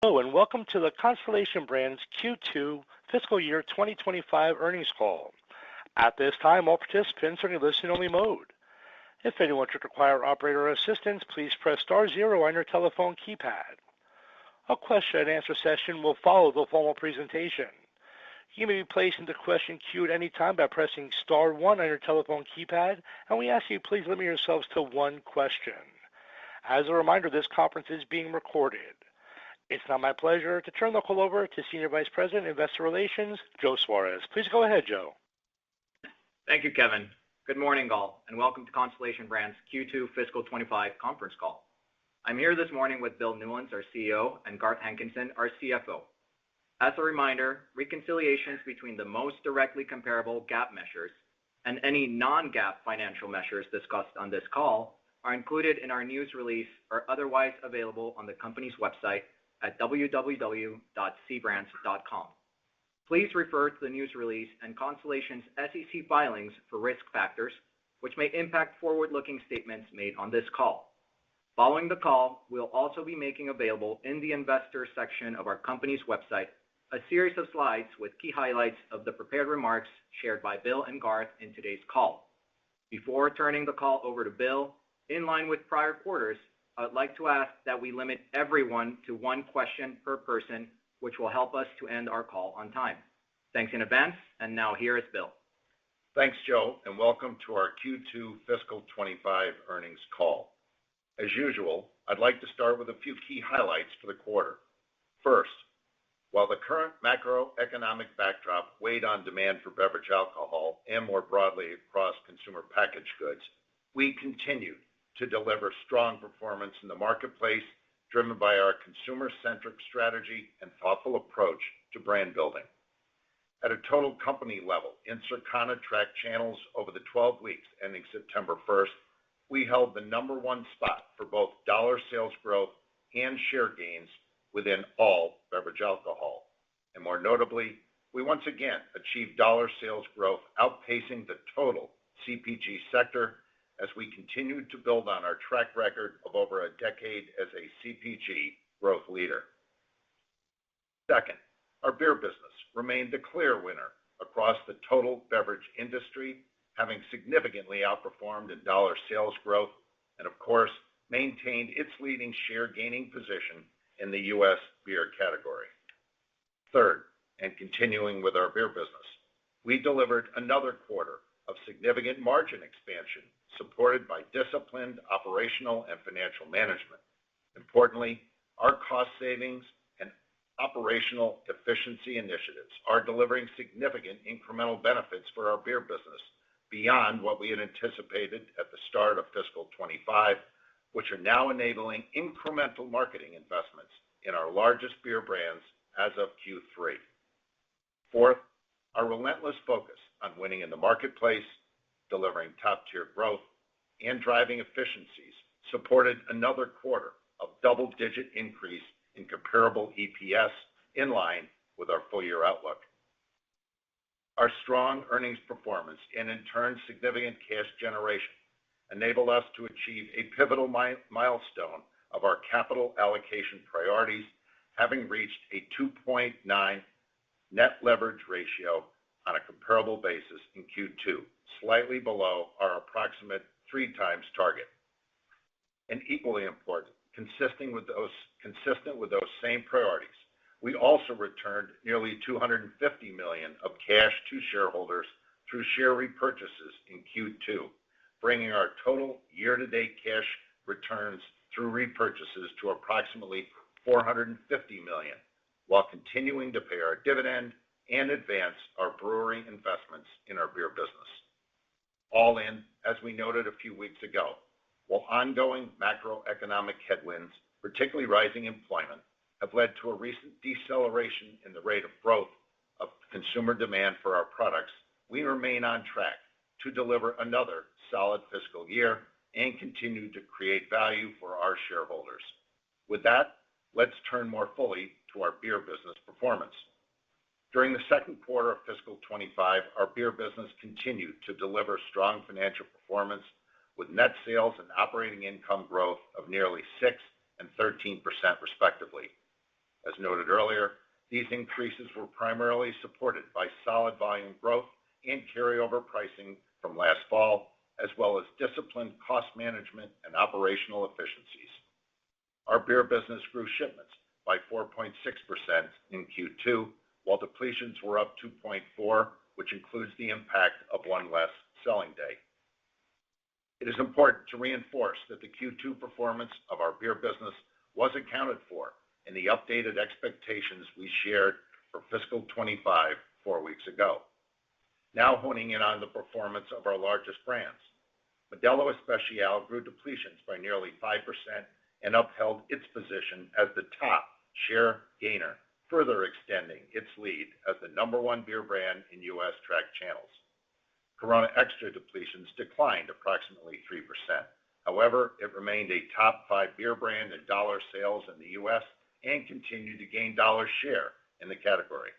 Hello, and welcome to the Constellation Brands Q2 fiscal year 2025 earnings call. At this time, all participants are in listen-only mode. If anyone should require operator assistance, please press star zero on your telephone keypad. A question-and-answer session will follow the formal presentation. You may be placed into question queue at any time by pressing star one on your telephone keypad, and we ask you please limit yourselves to one question. As a reminder, this conference is being recorded. It's now my pleasure to turn the call over to Senior Vice President, Investor Relations, Joe Suarez. Please go ahead, Joe. Thank you, Kevin. Good morning, all, and welcome to Constellation Brands Q2 fiscal 25 conference call. I'm here this morning with Bill Newlands, our CEO, and Garth Hankinson, our CFO. As a reminder, reconciliations between the most directly comparable GAAP measures and any non-GAAP financial measures discussed on this call are included in our news release or otherwise available on the company's website at www.cbrands.com. Please refer to the news release and Constellation's SEC filings for risk factors, which may impact forward-looking statements made on this call. Following the call, we'll also be making available in the investor section of our company's website a series of slides with key highlights of the prepared remarks shared by Bill and Garth in today's call. Before turning the call over to Bill, in line with prior quarters, I'd like to ask that we limit everyone to one question per person, which will help us to end our call on time. Thanks in advance, and now here is Bill. Thanks, Joe, and welcome to our Q2 fiscal 25 earnings call. As usual, I'd like to start with a few key highlights for the quarter. First, while the current macroeconomic backdrop weighed on demand for beverage alcohol and more broadly across consumer packaged goods, we continued to deliver strong performance in the marketplace, driven by our consumer-centric strategy and thoughtful approach to brand building. At a total company level, in Circana tracked channels over the 12 weeks ending September 1st, we held the number one spot for both dollar sales growth and share gains within all beverage alcohol. And more notably, we once again achieved dollar sales growth outpacing the total CPG sector as we continued to build on our track record of over a decade as a CPG growth leader. Second, our beer business remained the clear winner across the total beverage industry, having significantly outperformed in dollar sales growth and, of course, maintained its leading share gaining position in the U.S. beer category. Third, and continuing with our beer business, we delivered another quarter of significant margin expansion, supported by disciplined operational and financial management. Importantly, our cost savings and operational efficiency initiatives are delivering significant incremental benefits for our beer business beyond what we had anticipated at the start of fiscal 25, which are now enabling incremental marketing investments in our largest beer brands as of Q3. Fourth, our relentless focus on winning in the marketplace, delivering top-tier growth, and driving efficiencies supported another quarter of double-digit increase in comparable EPS in line with our full-year outlook. Our strong earnings performance and, in turn, significant cash generation enabled us to achieve a pivotal milestone of our capital allocation priorities, having reached a 2.9 net leverage ratio on a comparable basis in Q2, slightly below our approximate 3 times target. And equally important, consistent with those same priorities, we also returned nearly $250 million of cash to shareholders through share repurchases in Q2, bringing our total year-to-date cash returns through repurchases to approximately $450 million, while continuing to pay our dividend and advance our brewery investments in our beer business. All in, as we noted a few weeks ago, while ongoing macroeconomic headwinds, particularly rising employment, have led to a recent deceleration in the rate of growth of consumer demand for our products, we remain on track to deliver another solid fiscal year and continue to create value for our shareholders. With that, let's turn more fully to our beer business performance. During the second quarter of fiscal 25, our beer business continued to deliver strong financial performance with net sales and operating income growth of nearly 6% and 13% respectively. As noted earlier, these increases were primarily supported by solid volume growth and carryover pricing from last fall, as well as disciplined cost management and operational efficiencies. Our beer business grew shipments by 4.6% in Q2, while depletions were up 2.4%, which includes the impact of one less selling day. It is important to reinforce that the Q2 performance of our beer business was accounted for in the updated expectations we shared for fiscal 25 4 weeks ago. Now honing in on the performance of our largest brands. Modelo Especial grew depletions by nearly 5% and upheld its position as the top share gainer, further extending its lead as the number one beer brand in U.S. tracked channels. Corona Extra depletions declined approximately 3%. However, it remained a top 5 beer brand in dollar sales in the U.S. and continued to gain dollar share in the category.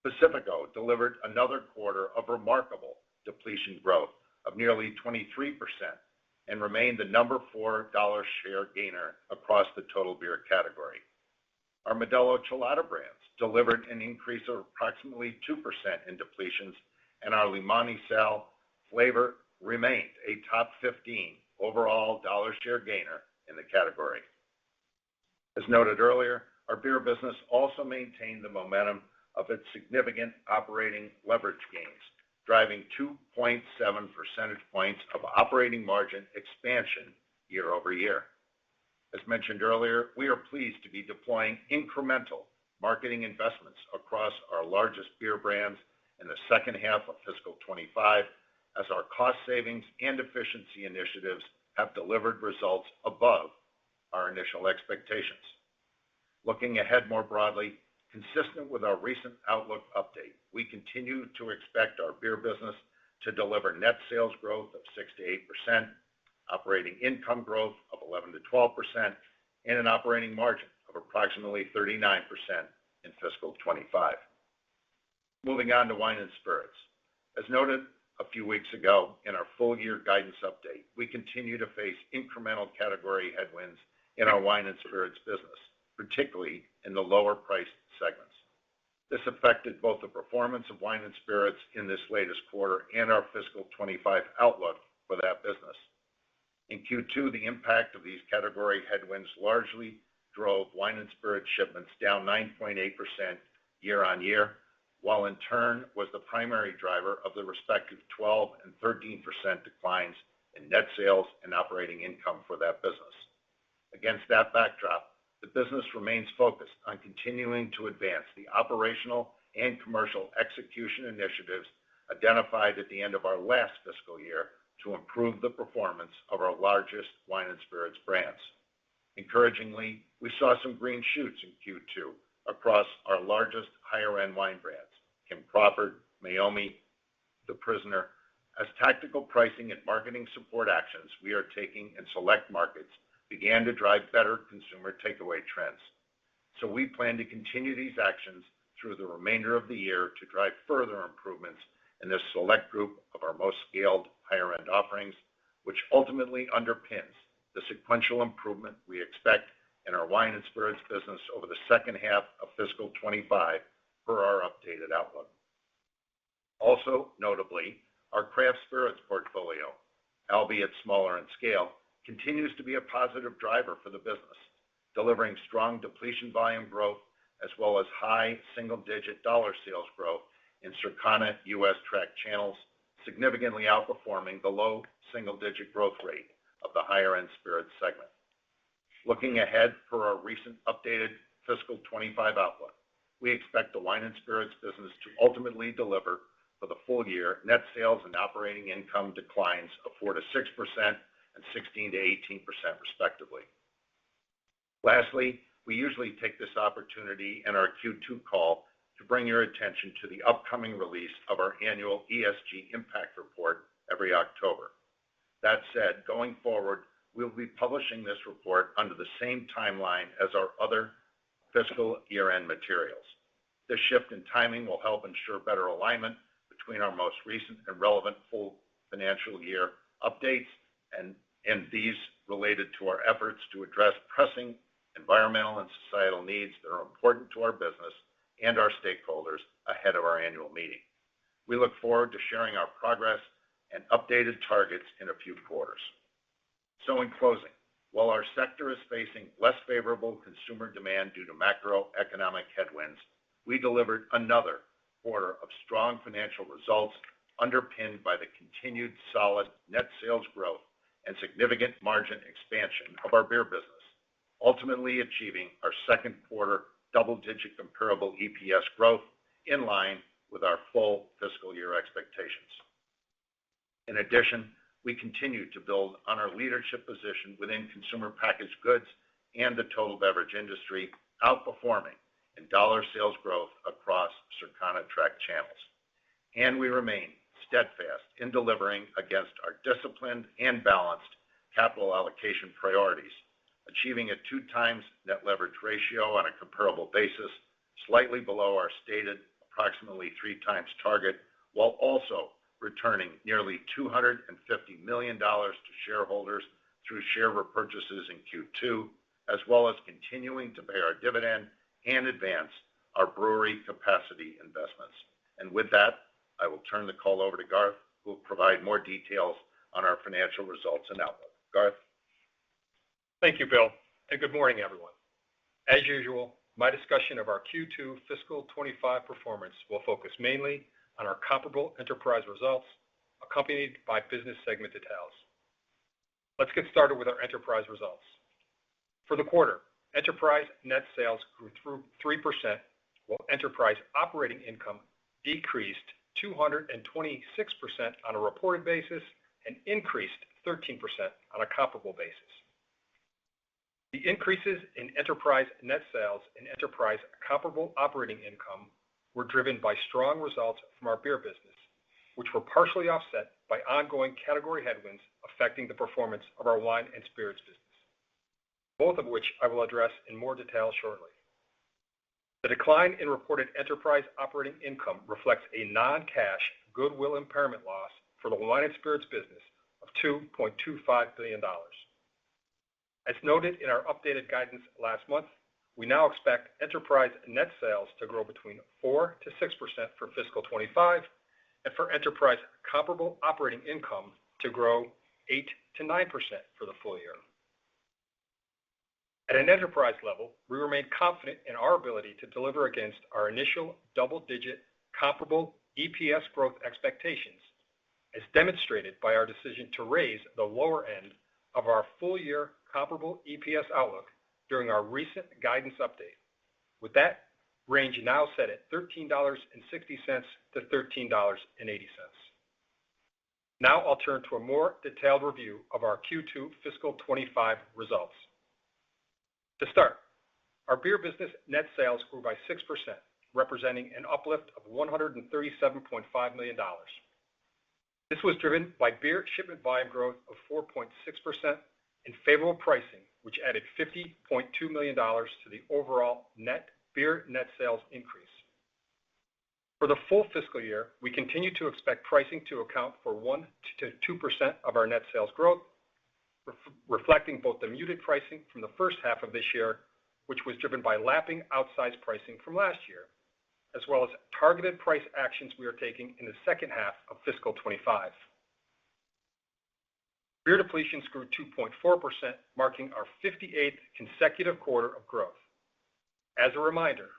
Pacifico delivered another quarter of remarkable depletion growth of nearly 23% and remained the number 4 dollar share gainer across the total beer category. Our Modelo Chelada brands delivered an increase of approximately 2% in depletions, and our Limón y Sal flavor remained a top 15 overall dollar share gainer in the category. As noted earlier, our beer business also maintained the momentum of its significant operating leverage gains, driving 2.7 percentage points of operating margin expansion year over year. As mentioned earlier, we are pleased to be deploying incremental marketing investments across our largest beer brands in the second half of fiscal 25, as our cost savings and efficiency initiatives have delivered results above our initial expectations. Looking ahead more broadly, consistent with our recent outlook update, we continue to expect our beer business to deliver net sales growth of 6 to 8%, operating income growth of 11 to 12%, and an operating margin of approximately 39% in fiscal 25. Moving on to wine and spirits. As noted a few weeks ago in our full year guidance update, we continue to face incremental category headwinds in our wine and spirits business, particularly in the lower priced segments. This affected both the performance of wine and spirits in this latest quarter and our fiscal 25 outlook for that business. In Q2, the impact of these category headwinds largely drove wine and spirit shipments down 9.8% year on year, while in turn was the primary driver of the respective 12 and 13% declines in net sales and operating income for that business. Against that backdrop, the business remains focused on continuing to advance the operational and commercial execution initiatives identified at the end of our last fiscal year to improve the performance of our largest wine and spirits brands. Encouragingly, we saw some green shoots in Q2 across our largest higher-end wine brands, Kim Crawford, Meiomi, The Prisoner, as tactical pricing and marketing support actions we are taking in select markets began to drive better consumer takeaway trends. So we plan to continue these actions through the remainder of the year to drive further improvements in this select group of our most scaled higher-end offerings, which ultimately underpins the sequential improvement we expect in our wine and spirits business over the second half of fiscal 25 per our updated outlook. Also notably, our craft spirits portfolio, albeit smaller in scale, continues to be a positive driver for the business, delivering strong depletion volume growth as well as high single-digit dollar sales growth in Circana U.S. tracked channels, significantly outperforming the low single-digit growth rate of the higher-end spirits segment. Looking ahead for our recent updated fiscal 25 outlook, we expect the wine and spirits business to ultimately deliver for the full year net sales and operating income declines of 4 to 6% and 16 to 18% respectively. Lastly, we usually take this opportunity in our Q2 call to bring your attention to the upcoming release of our annual ESG impact report every October. That said, going forward, we'll be publishing this report under the same timeline as our other fiscal year-end materials. This shift in timing will help ensure better alignment between our most recent and relevant full financial year updates and these related to our efforts to address pressing environmental and societal needs that are important to our business and our stakeholders ahead of our annual meeting. We look forward to sharing our progress and updated targets in a few quarters. So in closing, while our sector is facing less favorable consumer demand due to macroeconomic headwinds, we delivered another quarter of strong financial results underpinned by the continued solid net sales growth and significant margin expansion of our beer business, ultimately achieving our second quarter double-digit comparable EPS growth in line with our full fiscal year expectations. In addition, we continue to build on our leadership position within consumer packaged goods and the total beverage industry, outperforming in dollar sales growth across Circana tracked channels. And we remain steadfast in delivering against our disciplined and balanced capital allocation priorities, achieving a 2x net leverage ratio on a comparable basis, slightly below our stated approximately 3x target, while also returning nearly $250 million to shareholders through share repurchases in Q2, as well as continuing to pay our dividend and advance our brewery capacity investments. And with that, I will turn the call over to Garth, who will provide more details on our financial results and outlook. Garth? Thank you, Bill, and good morning, everyone. As usual, my discussion of our Q2 fiscal 25 performance will focus mainly on our comparable enterprise results, accompanied by business segment details. Let's get started with our enterprise results. For the quarter, enterprise net sales grew 3%, while enterprise operating income decreased 226% on a reported basis and increased 13% on a comparable basis. The increases in enterprise net sales and enterprise comparable operating income were driven by strong results from our beer business, which were partially offset by ongoing category headwinds affecting the performance of our wine and spirits business, both of which I will address in more detail shortly. The decline in reported enterprise operating income reflects a non-cash goodwill impairment loss for the wine and spirits business of $2.25 billion. As noted in our updated guidance last month, we now expect enterprise net sales to grow between 4 to 6% for fiscal 25, and for enterprise comparable operating income to grow 8 to 9% for the full year. At an enterprise level, we remain confident in our ability to deliver against our initial double-digit comparable EPS growth expectations, as demonstrated by our decision to raise the lower end of our full-year comparable EPS outlook during our recent guidance update, with that range now set at $13.60 to $13.80. Now I'll turn to a more detailed review of our Q2 fiscal 25 results. To start, our beer business net sales grew by 6%, representing an uplift of $137.5 million. This was driven by beer shipment volume growth of 4.6% and favorable pricing, which added $50.2 million to the overall beer net sales increase. For the full fiscal year, we continue to expect pricing to account for 1 to 2% of our net sales growth, reflecting both the muted pricing from the first half of this year, which was driven by lapping outsized pricing from last year, as well as targeted price actions we are taking in the second half of fiscal 25. Beer depletions grew 2.4%, marking our 58th consecutive quarter of growth. As a reminder,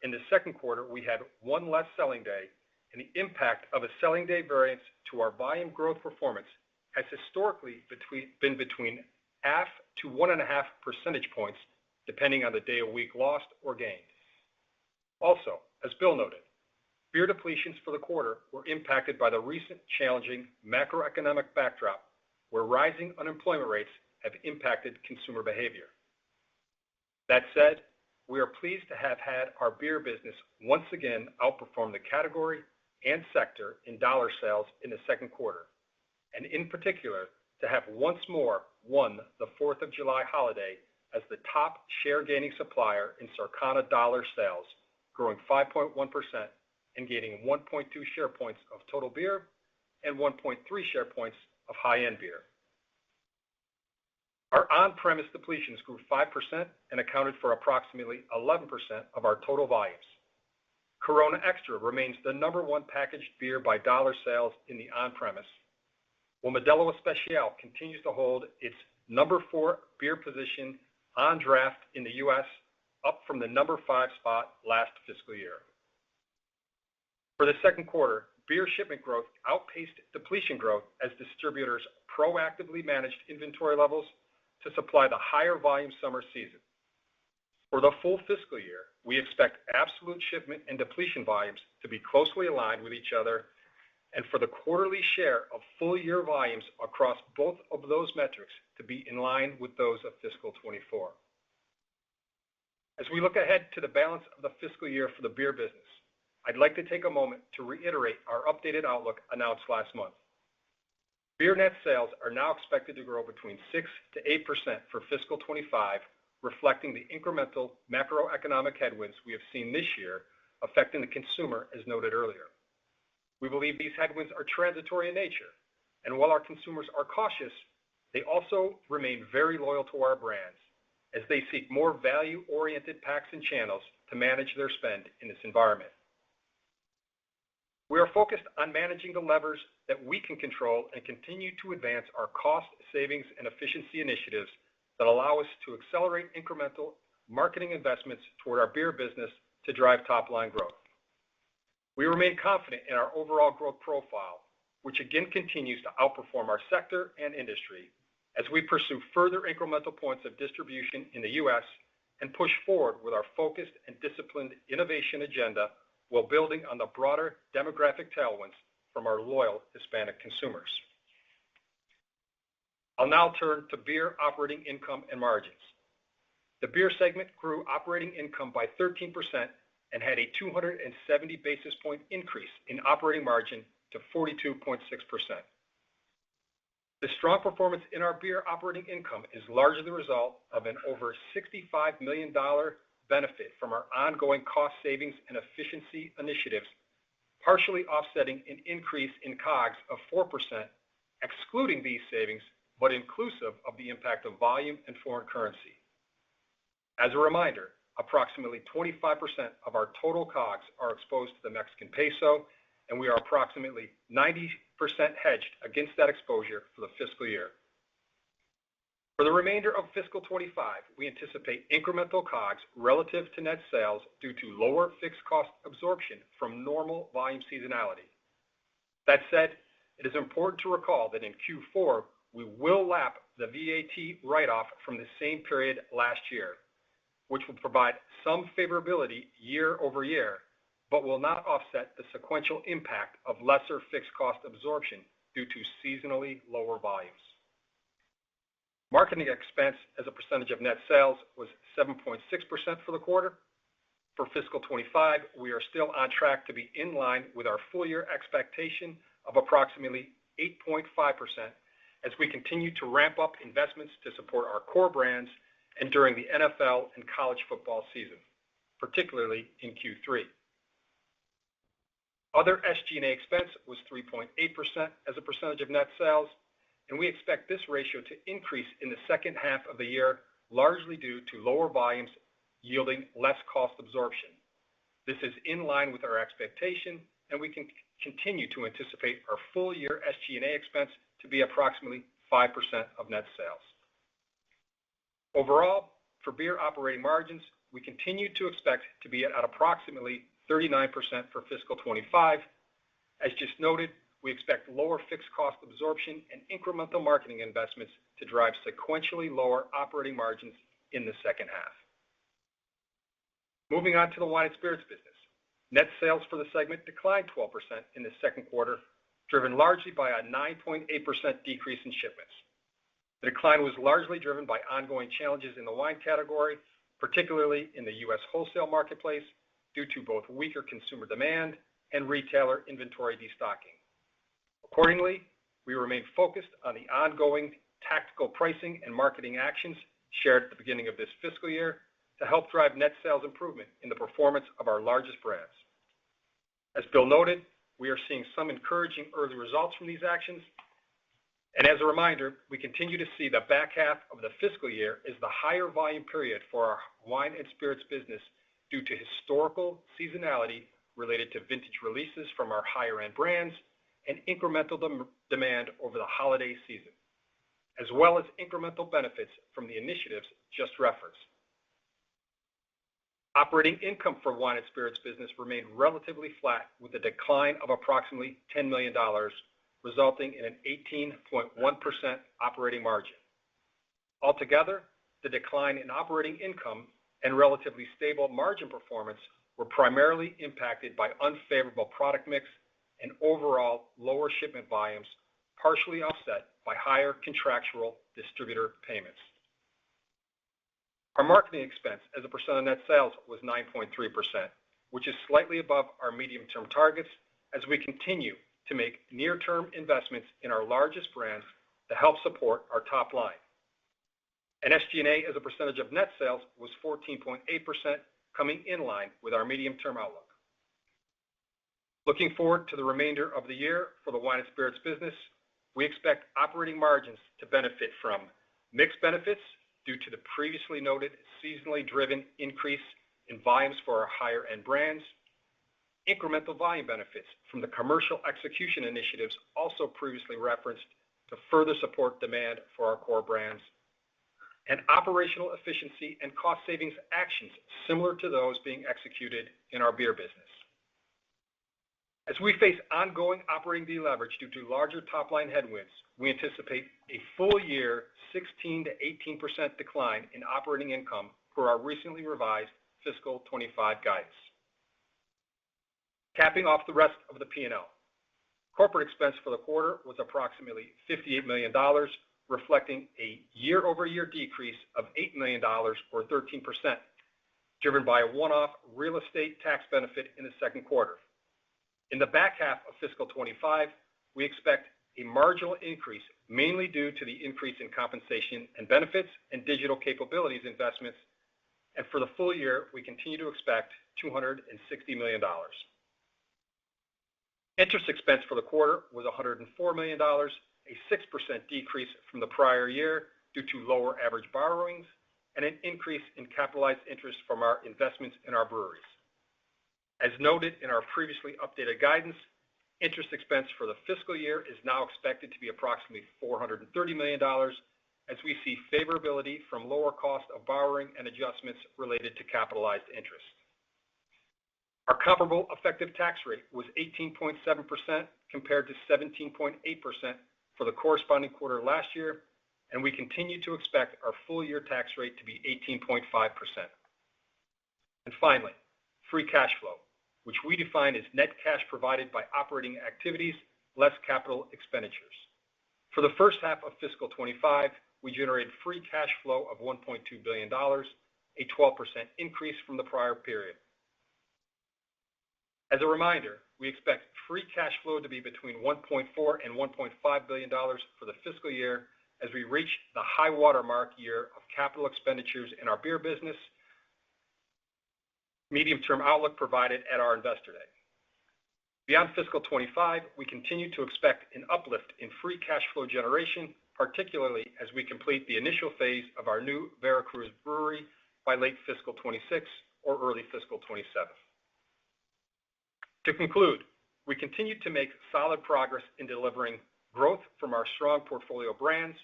in the second quarter, we had one less selling day, and the impact of a selling day variance to our volume growth performance has historically been between 0.5 to 1.5 percentage points, depending on the day of week lost or gained. Also, as Bill noted, beer depletions for the quarter were impacted by the recent challenging macroeconomic backdrop, where rising unemployment rates have impacted consumer behavior. That said, we are pleased to have had our beer business once again outperform the category and sector in dollar sales in the second quarter, and in particular, to have once more won the 4th of July holiday as the top share-gaining supplier in Circana dollar sales, growing 5.1% and gaining 1.2 share points of total beer and 1.3 share points of high-end beer. Our on-premise depletions grew 5% and accounted for approximately 11% of our total volumes. Corona Extra remains the number one packaged beer by dollar sales in the on-premise, while Modelo Especial continues to hold its number 4 beer position on draft in the U.S., up from the number 5 spot last fiscal year. For the second quarter, beer shipment growth outpaced depletion growth as distributors proactively managed inventory levels to supply the higher volume summer season. For the full fiscal year, we expect absolute shipment and depletion volumes to be closely aligned with each other, and for the quarterly share of full year volumes across both of those metrics to be in line with those of fiscal 24. As we look ahead to the balance of the fiscal year for the beer business, I'd like to take a moment to reiterate our updated outlook announced last month. Beer net sales are now expected to grow between 6 to 8% for fiscal 25, reflecting the incremental macroeconomic headwinds we have seen this year affecting the consumer, as noted earlier. We believe these headwinds are transitory in nature, and while our consumers are cautious, they also remain very loyal to our brands as they seek more value-oriented packs and channels to manage their spend in this environment. We are focused on managing the levers that we can control and continue to advance our cost savings and efficiency initiatives that allow us to accelerate incremental marketing investments toward our beer business to drive top-line growth. We remain confident in our overall growth profile, which again continues to outperform our sector and industry as we pursue further incremental points of distribution in the U.S. and push forward with our focused and disciplined innovation agenda while building on the broader demographic tailwinds from our loyal Hispanic consumers. I'll now turn to beer operating income and margins. The beer segment grew operating income by 13% and had a 270 basis point increase in operating margin to 42.6%. The strong performance in our beer operating income is largely the result of an over $65 million benefit from our ongoing cost savings and efficiency initiatives, partially offsetting an increase in COGS of 4%, excluding these savings, but inclusive of the impact of volume and foreign currency. As a reminder, approximately 25% of our total COGS are exposed to the Mexican peso, and we are approximately 90% hedged against that exposure for the fiscal year. For the remainder of fiscal 25, we anticipate incremental COGS relative to net sales due to lower fixed cost absorption from normal volume seasonality. That said, it is important to recall that in Q4, we will lap the VAT write-off from the same period last year, which will provide some favorability year over year, but will not offset the sequential impact of lesser fixed cost absorption due to seasonally lower volumes. Marketing expense as a percentage of net sales was 7.6% for the quarter. For fiscal 25, we are still on track to be in line with our full year expectation of approximately 8.5% as we continue to ramp up investments to support our core brands and during the NFL and college football season, particularly in Q3. Other SG&A expense was 3.8% as a percentage of net sales, and we expect this ratio to increase in the second half of the year, largely due to lower volumes yielding less cost absorption. This is in line with our expectation, and we can continue to anticipate our full year SG&A expense to be approximately 5% of net sales. Overall, for beer operating margins, we continue to expect to be at approximately 39% for fiscal 25. As just noted, we expect lower fixed cost absorption and incremental marketing investments to drive sequentially lower operating margins in the second half. Moving on to the wine and spirits business. Net sales for the segment declined 12% in the second quarter, driven largely by a 9.8% decrease in shipments. The decline was largely driven by ongoing challenges in the wine category, particularly in the U.S. wholesale marketplace, due to both weaker consumer demand and retailer inventory destocking. Accordingly, we remain focused on the ongoing tactical pricing and marketing actions shared at the beginning of this fiscal year to help drive net sales improvement in the performance of our largest brands. As Bill noted, we are seeing some encouraging early results from these actions, And as a reminder, we continue to see the back half of the fiscal year as the higher volume period for our wine and spirits business due to historical seasonality related to vintage releases from our higher end brands and incremental demand over the holiday season, as well as incremental benefits from the initiatives just referenced. Operating income for wine and spirits business remained relatively flat with a decline of approximately $10 million, resulting in an 18.1% operating margin. Altogether, the decline in operating income and relatively stable margin performance were primarily impacted by unfavorable product mix and overall lower shipment volumes, partially offset by higher contractual distributor payments. Our marketing expense as a percent of net sales was 9.3%, which is slightly above our medium-term targets as we continue to make near-term investments in our largest brands to help support our top line. And SG&A as a percentage of net sales was 14.8%, coming in line with our medium-term outlook. Looking forward to the remainder of the year for the wine and spirits business, we expect operating margins to benefit from mixed benefits due to the previously noted seasonally driven increase in volumes for our higher end brands, incremental volume benefits from the commercial execution initiatives also previously referenced to further support demand for our core brands, and operational efficiency and cost savings actions similar to those being executed in our beer business. As we face ongoing operating deleverage due to larger top-line headwinds, we anticipate a full-year 16 to 18% decline in operating income for our recently revised fiscal 25 guidance. Capping off the rest of the P&L, corporate expense for the quarter was approximately $58 million, reflecting a year-over-year decrease of $8 million or 13%, driven by a one-off real estate tax benefit in the second quarter. In the back half of fiscal 25, we expect a marginal increase, mainly due to the increase in compensation and benefits and digital capabilities investments. And for the full year, we continue to expect $260 million. Interest expense for the quarter was $104 million, a 6% decrease from the prior year due to lower average borrowings and an increase in capitalized interest from our investments in our breweries. As noted in our previously updated guidance, interest expense for the fiscal year is now expected to be approximately $430 million as we see favorability from lower cost of borrowing and adjustments related to capitalized interest. Our comparable effective tax rate was 18.7% compared to 17.8% for the corresponding quarter last year, and we continue to expect our full-year tax rate to be 18.5%. And finally, free cash flow, which we define as net cash provided by operating activities less capital expenditures. For the first half of fiscal 25, we generated free cash flow of $1.2 billion, a 12% increase from the prior period. As a reminder, we expect free cash flow to be between $1.4 and $1.5 billion for the fiscal year as we reach the high watermark year of capital expenditures in our beer business, medium-term outlook provided at our Investor Day. Beyond fiscal 25, we continue to expect an uplift in free cash flow generation, particularly as we complete the initial phase of our new Veracruz brewery by late fiscal 26 or early fiscal 27. To conclude, we continue to make solid progress in delivering growth from our strong portfolio brands,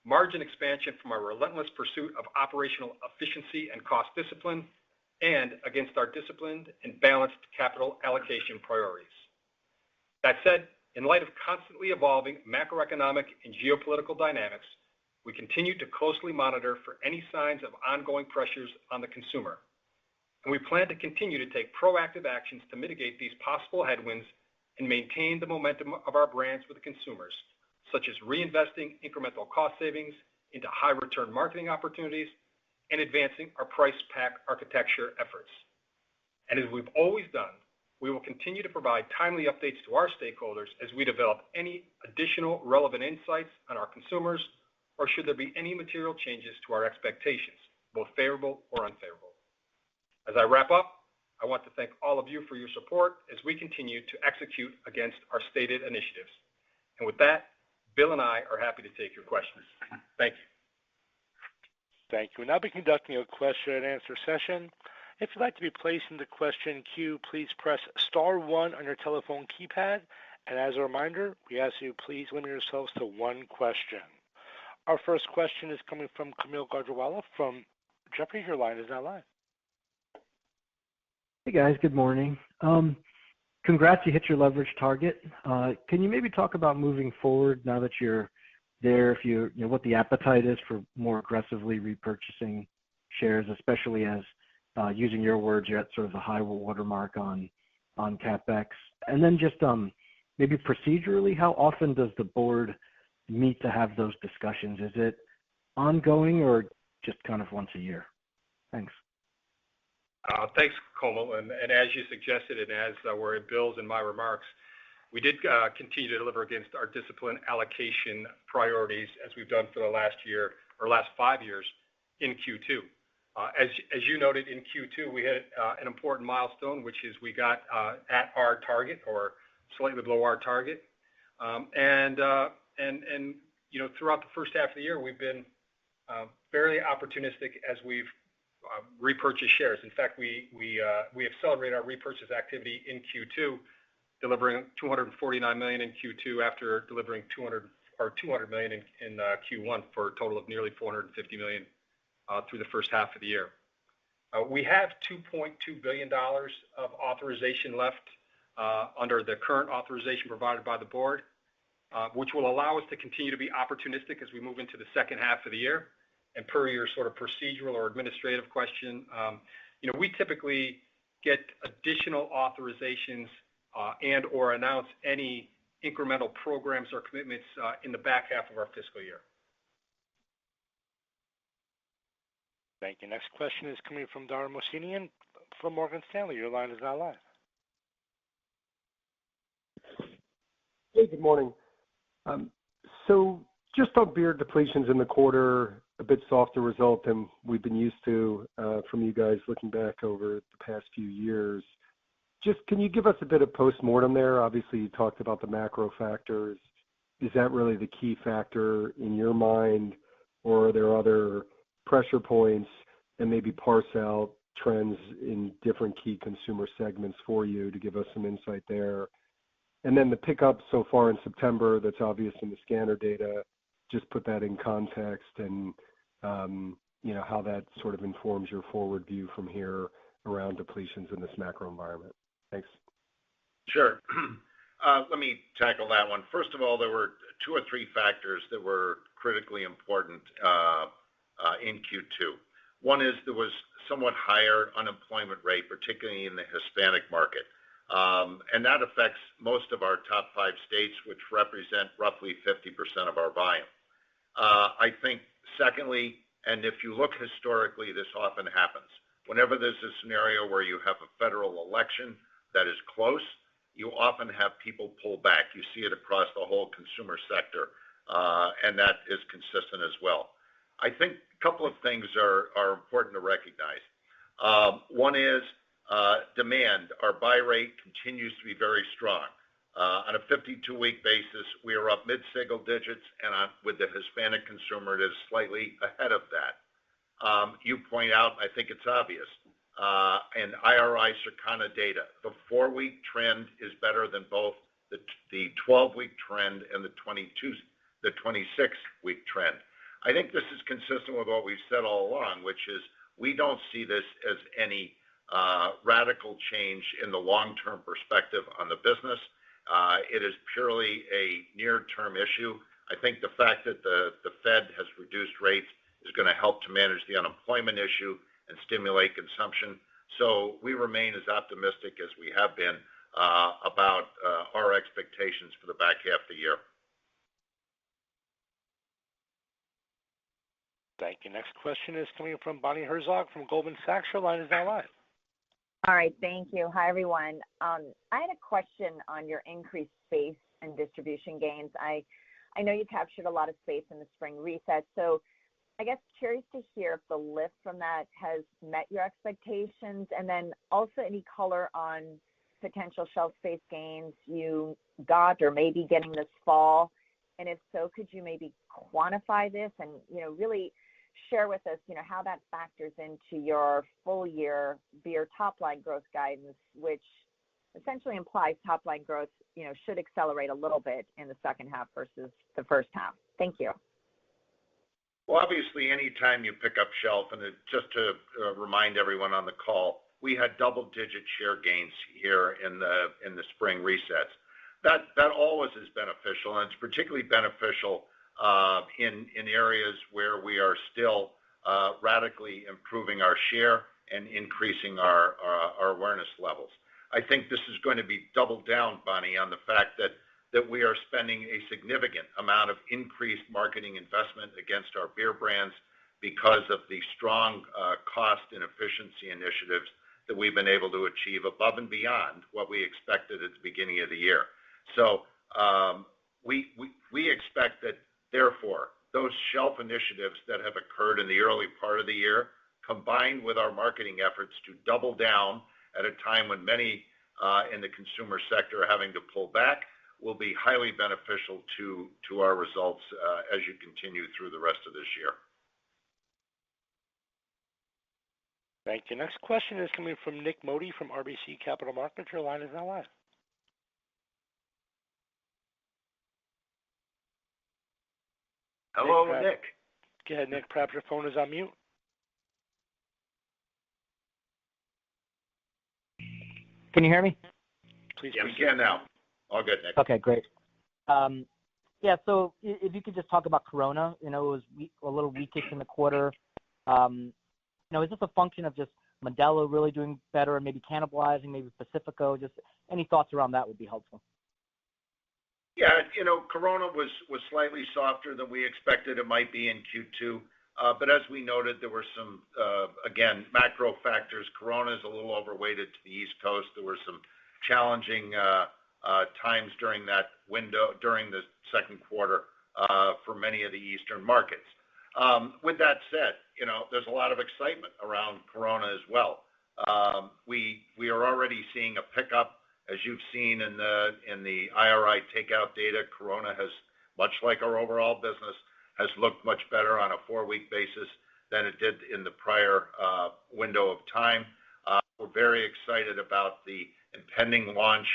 margin expansion from our relentless pursuit of operational efficiency and cost discipline, and against our disciplined and balanced capital allocation priorities. That said, in light of constantly evolving macroeconomic and geopolitical dynamics, we continue to closely monitor for any signs of ongoing pressures on the consumer. And we plan to continue to take proactive actions to mitigate these possible headwinds and maintain the momentum of our brands with consumers, such as reinvesting incremental cost savings into high-return marketing opportunities and advancing our price pack architecture efforts. And as we've always done, we will continue to provide timely updates to our stakeholders as we develop any additional relevant insights on our consumers, or should there be any material changes to our expectations, both favorable or unfavorable. As I wrap up, I want to thank all of you for your support as we continue to execute against our stated initiatives. And with that, Bill and I are happy to take your questions. Thank you. Thank you. We'll now be conducting a question and answer session. If you'd like to be placed in the question queue, please press star one on your telephone keypad. And as a reminder, we ask you please limit yourselves to one question. Our first question is coming from Kaumil Gajrawala from Jefferies. Your line is now live. Hey guys, good morning. Congrats, you hit your leverage target. Can you maybe talk about moving forward now that you're there, if you know what the appetite is for more aggressively repurchasing shares, especially as using your words, you're at sort of the high watermark on CapEx. And then just maybe procedurally, how often does the board meet to have those discussions? Is it ongoing or just kind of once a year? Thanks. Thanks, Kaumil. And as you suggested, and as were in Bill's and my remarks, we did continue to deliver against our discipline allocation priorities as we've done for the last year or last 5 years in Q2. As you noted in Q2, we hit an important milestone, which is we got at our target or slightly below our target. And you know, throughout the first half of the year, we've been fairly opportunistic as we've repurchased shares. In fact, we accelerated our repurchase activity in Q2, delivering $249 million in Q2 after delivering $200 million in Q1 for a total of nearly $450 million through the first half of the year. We have $2.2 billion of authorization left under the current authorization provided by the board, which will allow us to continue to be opportunistic as we move into the second half of the year. And per your sort of procedural or administrative question, you know, we typically get additional authorizations and or announce any incremental programs or commitments in the back half of our fiscal year. Thank you. Next question is coming from Dara Mohsenian from Morgan Stanley. Your line is now live. Hey, good morning. So just on beer depletions in the quarter, a bit softer result than we've been used to from you guys looking back over the past few years. Just can you give us a bit of postmortem there? Obviously, you talked about the macro factors. Is that really the key factor in your mind, or are there other pressure points and maybe parse out trends in different key consumer segments for you to give us some insight there? And then the pickup so far in September, that's obvious in the scanner data, just put that in context and, you know, how that sort of informs your forward view from here around depletions in this macro environment. Thanks. Sure. Let me tackle that one. First of all, there were 2 or 3 factors that were critically important in Q2. One is there was somewhat higher unemployment rate, particularly in the Hispanic market. And that affects most of our top 5 states, which represent roughly 50% of our volume. I think, secondly, and if you look historically, this often happens. Whenever there's a scenario where you have a federal election that is close, you often have people pull back. You see it across the whole consumer sector, and that is consistent as well. I think a couple of things are important to recognize. One is demand. Our buy rate continues to be very strong. On a 52-week basis, we are up mid-single digits, and with the Hispanic consumer, it is slightly ahead of that. You point out, I think it's obvious, and IRI Circana data, the 4-week trend is better than both the 12-week trend and the 26-week trend. I think this is consistent with what we've said all along, which is we don't see this as any radical change in the long-term perspective on the business. It is purely a near-term issue. I think the fact that the Fed has reduced rates is going to help to manage the unemployment issue and stimulate consumption. So we remain as optimistic as we have been about our expectations for the back half of the year. Thank you. Next question is coming from Bonnie Herzog from Goldman Sachs. Your line is now live. All right, thank you. Hi, everyone. I had a question on your increased space and distribution gains. I know you captured a lot of space in the spring reset, so I guess curious to hear if the lift from that has met your expectations, and then also any color on potential shelf space gains you got or maybe getting this fall. And if so, could you maybe quantify this and, really share with us, how that factors into your full year beer top line growth guidance, which essentially implies top line growth, should accelerate a little bit in the second half versus the first half. Thank you. Well, obviously, anytime you pick up shelf, and just to remind everyone on the call, we had double-digit share gains here in the spring resets. That always is beneficial, and it's particularly beneficial in areas where we are still radically improving our share and increasing our awareness levels. I think this is going to be doubled down, Bonnie, on the fact that we are spending a significant amount of increased marketing investment against our beer brands because of the strong cost and efficiency initiatives that we've been able to achieve above and beyond what we expected at the beginning of the year. So we expect that, therefore, those shelf initiatives that have occurred in the early part of the year, combined with our marketing efforts to double down at a time when many in the consumer sector are having to pull back, will be highly beneficial to our results as you continue through the rest of this year. Thank you. Next question is coming from Nik Modi from RBC Capital Markets. Your line is now live. Hello, Nick. Go ahead, Nick. Perhaps your phone is on mute. Can you hear me? Please. Yeah, we can now. All good, Nick. Okay, great. Yeah, so if you could just talk about Corona, it was a little weakish in the quarter. Is this a function of just Modelo really doing better and maybe cannibalizing, maybe Pacifico? Just any thoughts around that would be helpful. Yeah, Corona was slightly softer than we expected it might be in Q2. But as we noted, there were some, again, macro factors. Corona is a little overweighted to the East Coast. There were some challenging times during that window, during the second quarter for many of the Eastern markets. With that said, there's a lot of excitement around Corona as well. We are already seeing a pickup. As you've seen in the IRI takeout data, Corona has, much like our overall business, has looked much better on a 4-week basis than it did in the prior window of time. We're very excited about the impending launch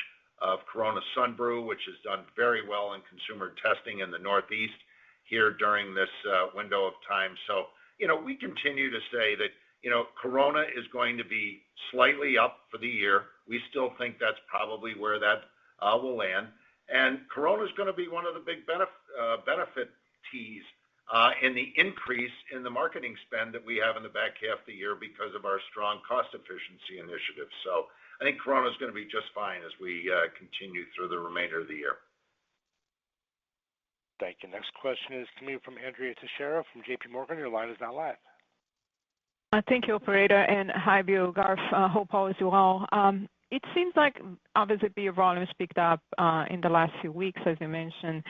of Corona Sunbrew, which has done very well in consumer testing in the Northeast here during this window of time. So, we continue to say that, Corona is going to be slightly up for the year. We still think that's probably where that will land. And Corona is going to be one of the big benefit tees in the increase in the marketing spend that we have in the back half of the year because of our strong cost efficiency initiatives. So I think Corona is going to be just fine as we continue through the remainder of the year. Thank you. Next question is coming from Andrea Teixeira from JP Morgan. Your line is now live. Thank you, operator, and hi, Bill, Garth. Hope all is well. It seems like obviously beer volumes picked up in the last few weeks, as you mentioned.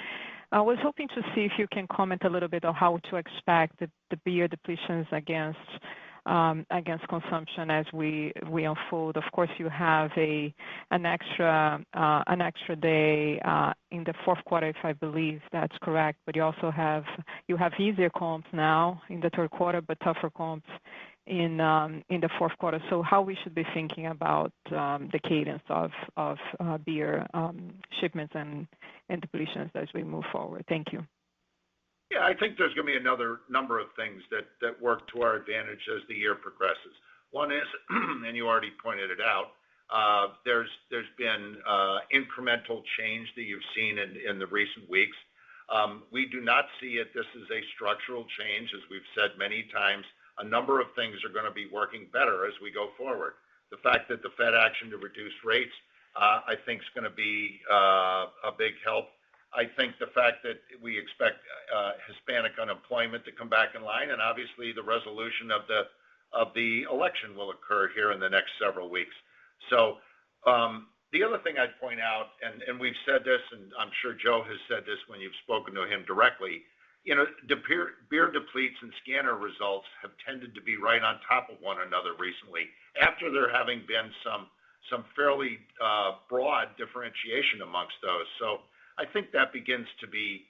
I was hoping to see if you can comment a little bit on how to expect the beer depletions against consumption as we unfold. Of course, you have an extra day in the fourth quarter, if I believe that's correct. But you also have easier comps now in the third quarter, but tougher comps in the fourth quarter. So how we should be thinking about the cadence of beer shipments and depletions as we move forward. Thank you. Yeah, I think there's going to be another number of things that work to our advantage as the year progresses. One is, and you already pointed it out, there's been incremental change that you've seen in the recent weeks. We do not see it. This is a structural change, as we've said many times. A number of things are going to be working better as we go forward. The fact that the Fed action to reduce rates, I think, is going to be a big help. I think the fact that we expect Hispanic unemployment to come back in line, and obviously the resolution of the election will occur here in the next several weeks. So the other thing I'd point out, and we've said this, and I'm sure Joe has said this when you've spoken to him directly, the beer depletes and scanner results have tended to be right on top of one another recently, after there having been some fairly broad differentiation amongst those. So I think that begins to be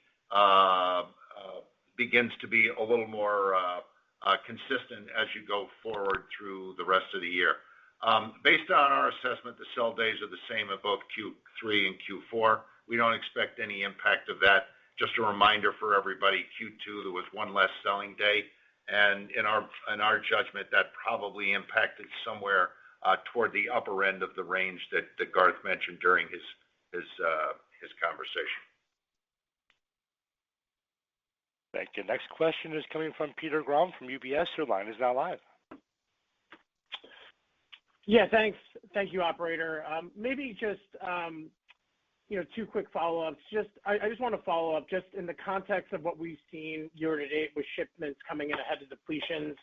begins to be a little more consistent as you go forward through the rest of the year. Based on our assessment, the sell days are the same at both Q3 and Q4. We don't expect any impact of that. Just a reminder for everybody, Q2, there was one less selling day, and in our judgment, that probably impacted somewhere toward the upper end of the range that Garth mentioned during his conversation. Thank you. Next question is coming from Peter Grom from UBS. Your line is now live. Yeah, thanks. Thank you, operator. Maybe just two quick follow-ups. I just want to follow up just in the context of what we've seen year to date with shipments coming in ahead of depletions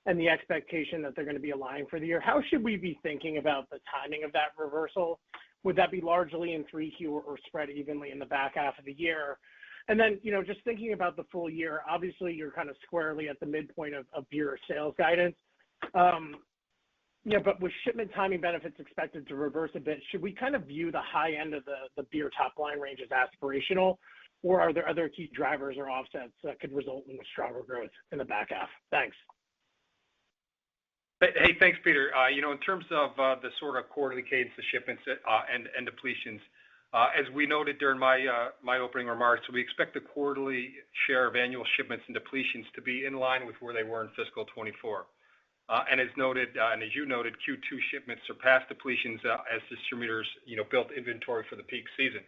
and the expectation that they're going to be aligned for the year. How should we be thinking about the timing of that reversal? Would that be largely in 3Q or spread evenly in the back half of the year? And then, just thinking about the full year, obviously you're kind of squarely at the midpoint of beer sales guidance. But with shipment timing benefits expected to reverse a bit, should we kind of view the high end of the beer top line range as aspirational, or are there other key drivers or offsets that could result in the stronger growth in the back half? Thanks. Hey, thanks, Peter. In terms of the sort of quarterly cadence of shipments and depletions, as we noted during my opening remarks, we expect the quarterly share of annual shipments and depletions to be in line with where they were in fiscal 24. And as you noted, Q2 shipments surpassed depletions as distributors, built inventory for the peak season.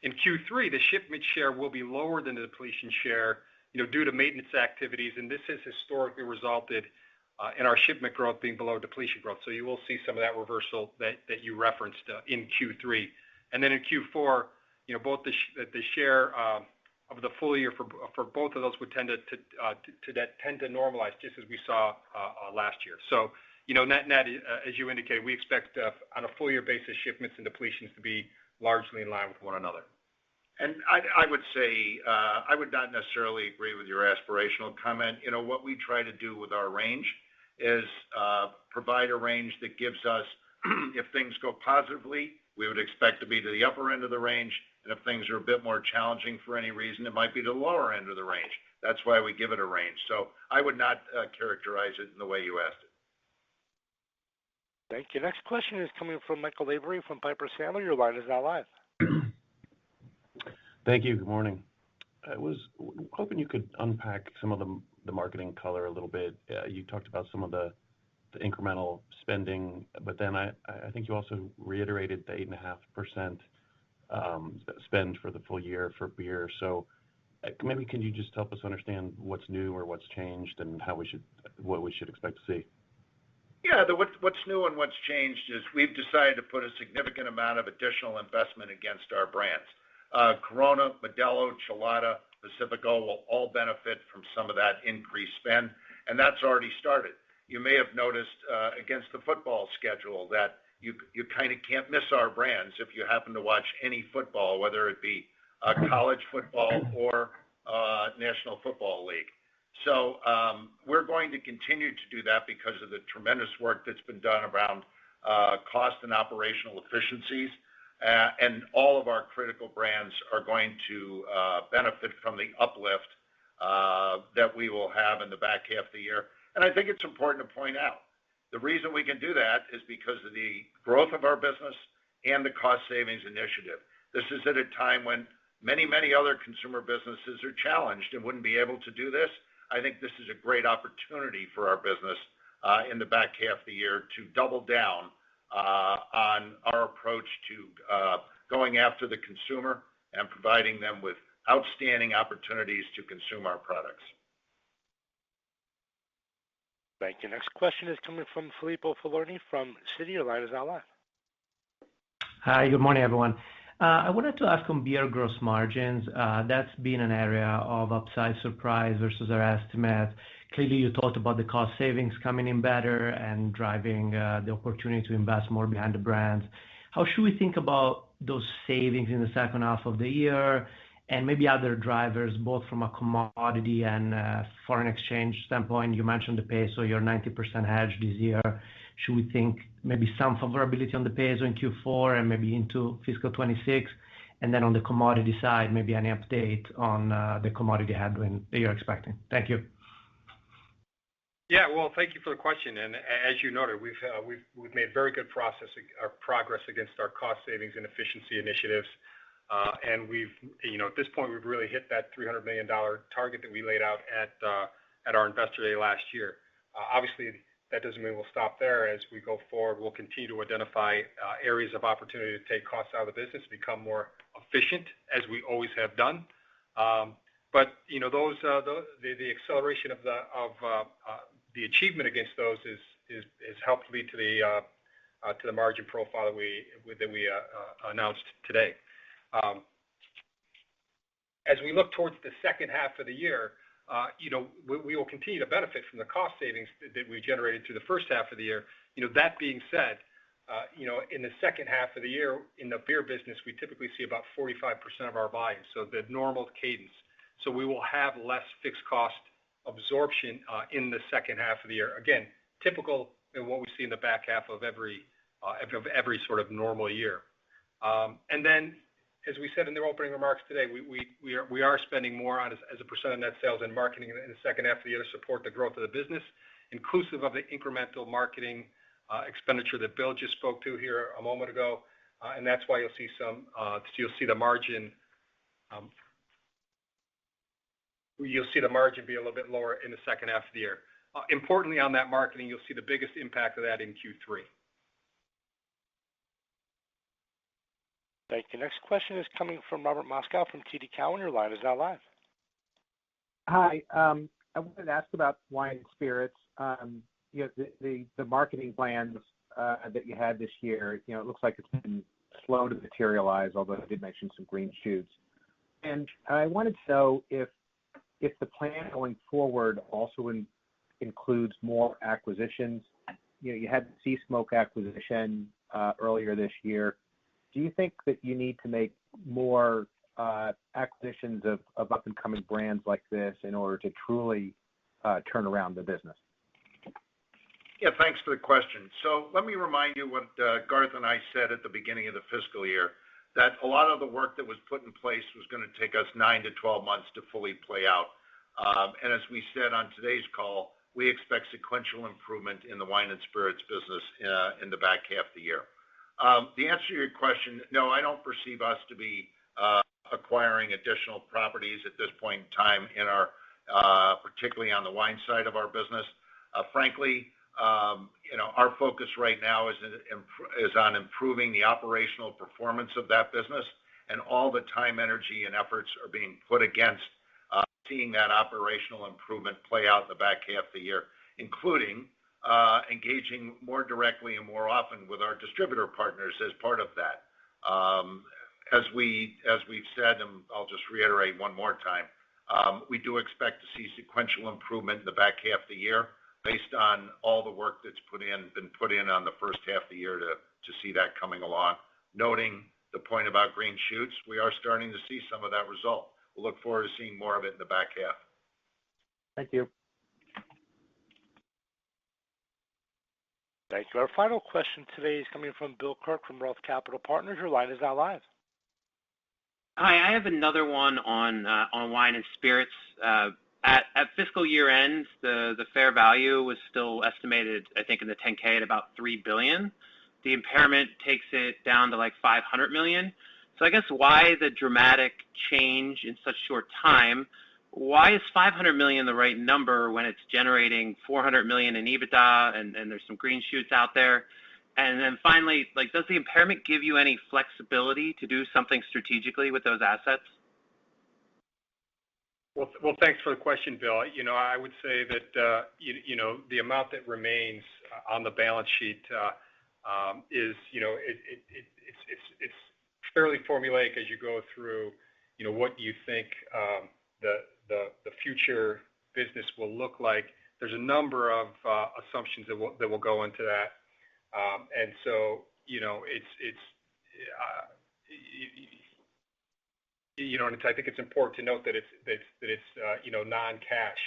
In Q3, the shipment share will be lower than the depletion share, due to maintenance activities, and this has historically resulted in our shipment growth being below depletion growth. So you will see some of that reversal that you referenced in Q3, and then in Q4, both the share of the full year for both of those would tend to normalize just as we saw last year. So, net as you indicated, we expect on a full year basis shipments and depletions to be largely in line with one another. And I would say I would not necessarily agree with your aspirational comment. What we try to do with our range is provide a range that gives us, if things go positively, we would expect to be to the upper end of the range. And if things are a bit more challenging for any reason, it might be to the lower end of the range. That's why we give it a range. So I would not characterize it in the way you asked it. Thank you. Next question is coming from Michael Lavery from Piper Sandler. Your line is now live. Thank you. Good morning. I was hoping you could unpack some of the marketing color a little bit. You talked about some of the incremental spending, but then I think you also reiterated the 8.5% spend for the full year for beer. So maybe can you just help us understand what's new or what's changed and what we should expect to see? Yeah, what's new and what's changed is we've decided to put a significant amount of additional investment against our brands. Corona, Modelo, Chelada, Pacifico will all benefit from some of that increased spend, and that's already started. You may have noticed against the football schedule that you kind of can't miss our brands if you happen to watch any football, whether it be college football or National Football League. So we're going to continue to do that because of the tremendous work that's been done around cost and operational efficiencies. And all of our critical brands are going to benefit from the uplift that we will have in the back half of the year. And I think it's important to point out, the reason we can do that is because of the growth of our business and the cost savings initiative. This is at a time when many, many other consumer businesses are challenged and wouldn't be able to do this. I think this is a great opportunity for our business in the back half of the year to double down on our approach to going after the consumer and providing them with outstanding opportunities to consume our products. Thank you. Next question is coming from Filippo Falorni from Citi. Your line is now live. Hi, good morning, everyone. I wanted to ask on beer gross margins. That's been an area of upside surprise versus our estimate. Clearly, you talked about the cost savings coming in better and driving the opportunity to invest more behind the brands. How should we think about those savings in the second half of the year and maybe other drivers, both from a commodity and foreign exchange standpoint? You mentioned the peso, you're 90% hedged this year. Should we think maybe some favorability on the peso in Q4 and maybe into fiscal 26? And then on the commodity side, maybe an update on the commodity headwind that you're expecting. Thank you. Yeah, well, thank you for the question. And as you noted, we've made very good progress against our cost savings and efficiency initiatives. And at this point, we've really hit that $300 million target that we laid out at our Investor Day last year. Obviously, that doesn't mean we'll stop there. As we go forward, we'll continue to identify areas of opportunity to take costs out of the business, become more efficient, as we always have done. But the acceleration of the achievement against those has helped lead to the margin profile that we announced today. As we look towards the second half of the year, we will continue to benefit from the cost savings that we generated through the first half of the year. That being said, in the second half of the year, in the beer business, we typically see about 45% of our volume, so the normal cadence. So we will have less fixed cost absorption in the second half of the year. Again, typical in what we see in the back half of every sort of normal year. And then, as we said in the opening remarks today, we are spending more on as a percent of net sales and marketing in the second half of the year to support the growth of the business, inclusive of the incremental marketing expenditure that Bill just spoke to here a moment ago, and that's why you'll see the margin. You'll see the margin be a little bit lower in the second half of the year. Importantly, on that marketing, you'll see the biggest impact of that in Q3. Thank you. Next question is coming from Robert Moskow from TD Cowen. Your line is now live. Hi. I wanted to ask about wine and spirits. The marketing plans that you had this year, it looks like it's been slow to materialize, although I did mention some green shoots. And I wanted to know if the plan going forward also includes more acquisitions. You had the Sea Smoke acquisition earlier this year. Do you think that you need to make more acquisitions of up-and-coming brands like this in order to truly turn around the business? Yeah, thanks for the question. So let me remind you what Garth and I said at the beginning of the fiscal year, that a lot of the work that was put in place was going to take us 9 to 12 months to fully play out. And as we said on today's call, we expect sequential improvement in the wine and spirits business in the back half of the year. The answer to your question, no, I don't perceive us to be acquiring additional properties at this point in time in our, particularly on the wine side of our business. Frankly, our focus right now is on improving the operational performance of that business, and all the time, energy, and efforts are being put against seeing that operational improvement play out in the back half of the year, including engaging more directly and more often with our distributor partners as part of that. As we've said, and I'll just reiterate one more time, we do expect to see sequential improvement in the back half of the year based on all the work that's been put in on the first half of the year to see that coming along. Noting the point about green shoots, we are starting to see some of that result. We'll look forward to seeing more of it in the back half. Thank you. Thank you. Our final question today is coming from Bill Kirk from Roth Capital Partners. Your line is now live. Hi, I have another one on wine and spirits. At fiscal year end, the fair value was still estimated, I think, in the 10K at about $3 billion. The impairment takes it down to like $500 million. So I guess why the dramatic change in such short time? Why is $500 million the right number when it's generating $400 million in EBITDA and there's some green shoots out there? And then finally, does the impairment give you any flexibility to do something strategically with those assets? Well, thanks for the question, Bill. I would say that the amount that remains on the balance sheet is it's fairly formulaic as you go through what you think the future business will look like. There's a number of assumptions that will go into that, and so and I think it's important to note that it's non-cash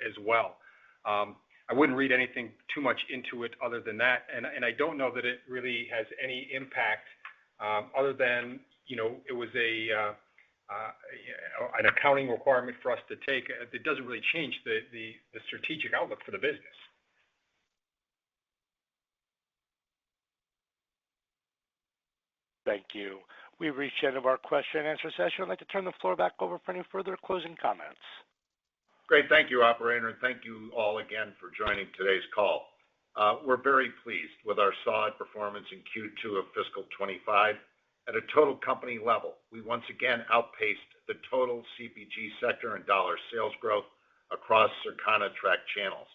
as well. I wouldn't read anything too much into it other than that, and I don't know that it really has any impact other than, it was an accounting requirement for us to take. It doesn't really change the strategic outlook for the business. Thank you. We've reached the end of our question and answer session. I'd like to turn the floor back over for any further closing comments. Great. Thank you, operator, and thank you all again for joining today's call. We're very pleased with our solid performance in Q2 of fiscal 25. At a total company level, we once again outpaced the total CPG sector and dollar sales growth across Circana track channels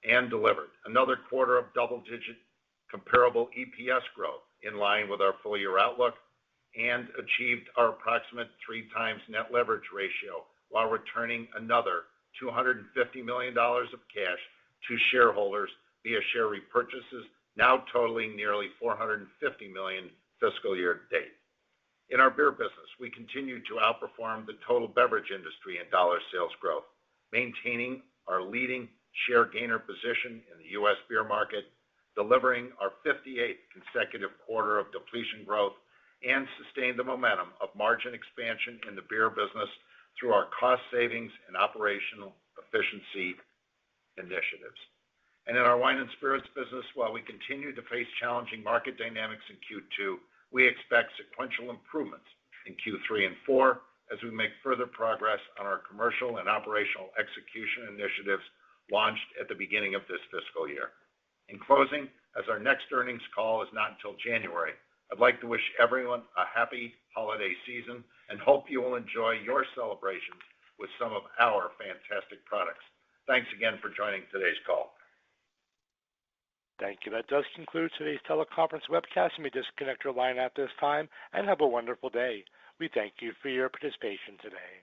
and delivered another quarter of double-digit comparable EPS growth in line with our full-year outlook and achieved our approximate 3x net leverage ratio while returning another $250 million of cash to shareholders via share repurchases, now totaling nearly $450 million fiscal year to date. In our beer business, we continue to outperform the total beverage industry in dollar sales growth, maintaining our leading share gainer position in the U.S. beer market, delivering our 58th consecutive quarter of depletion growth, and sustain the momentum of margin expansion in the beer business through our cost savings and operational efficiency initiatives. And in our wine and spirits business, while we continue to face challenging market dynamics in Q2, we expect sequential improvements in Q3 and 4 as we make further progress on our commercial and operational execution initiatives launched at the beginning of this fiscal year. In closing, as our next earnings call is not until January, I'd like to wish everyone a happy holiday season and hope you will enjoy your celebrations with some of our fantastic products. Thanks again for joining today's call. Thank you. That does conclude today's teleconference webcast. You may disconnect your line at this time and have a wonderful day. We thank you for your participation today.